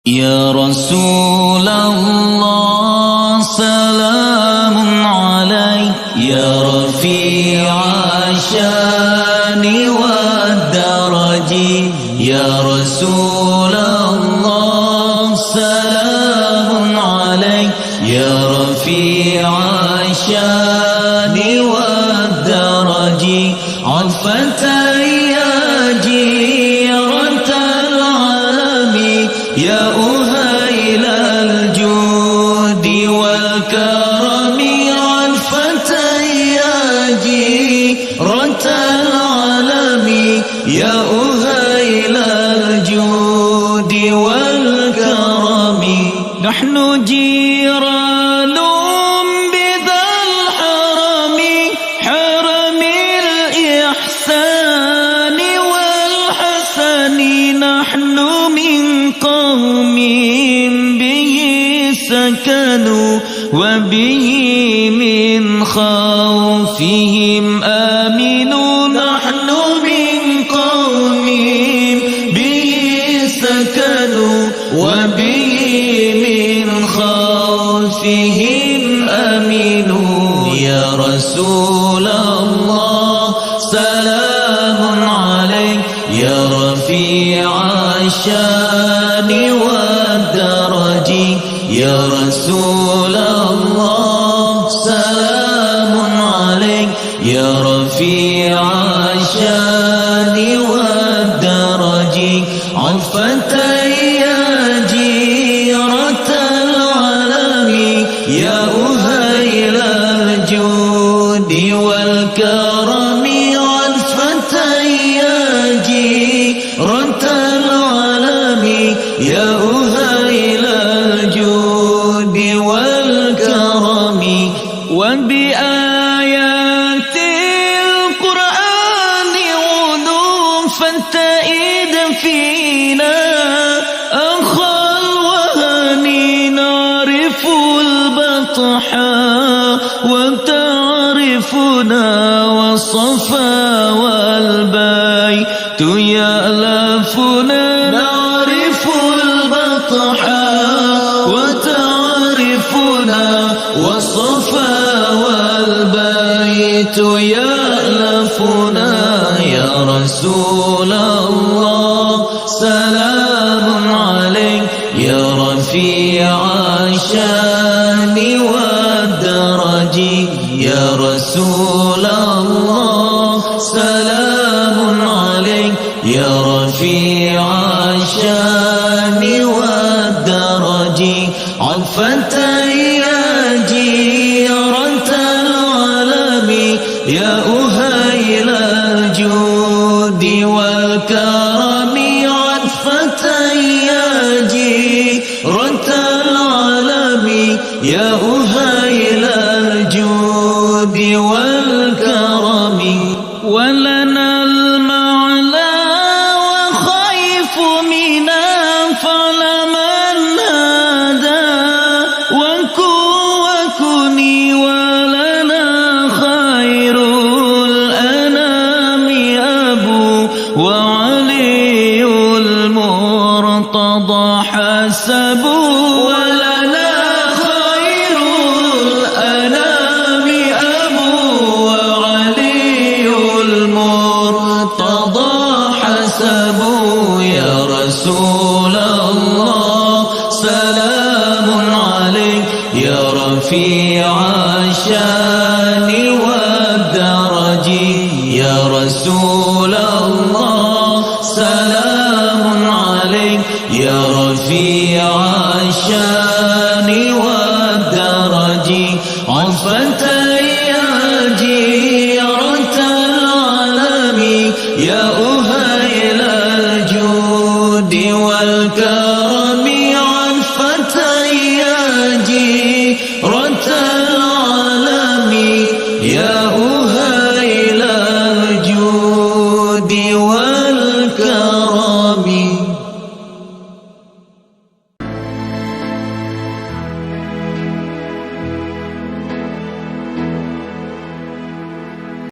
يا رسول الله سلام عليك يا رفيع الشان والدرج يا رسول الله سلام عليك يا رفيع الشان والدرج عطفة يا جيرة العالم يا أهيل الجود والكرم عطفة يا جيرة العالم يا أهيل الجود والكرم نحن جيران بذا الحرم حرم الإحسان والحسن نحن من قوم به سكنوا وبه من خوفهم آمنوا نحن من قوم به سكنوا وبه من خوفهم آمنوا يا رسول الله سلام عليك يا رفيع الشان والدرج يا رسول الله سلام عليك يا رفيع الشان والدرج عطفة يا جيرة العالم يا أهيل الجود والكرم عطفة يا جيرة العالم يا أهيل الجود والكرم وبآيات القرآن علوم فانتئد فينا أخا الوهن نعرف البطحاء وتعرفنا والصفا والبيت يألفنا نعرف البطحاء وتعرفنا والصفا والبيت يألفنا يا رسول الله سلام عليك يا رفيع الشان والدرج يا رسول الله سلام عليك يا رفيع الشان والدرج عطفة يا جيرة العالم يا أهيل الجود والكرم عطفة يا جيرة العالم يا أهيل الجود والكرم ولنا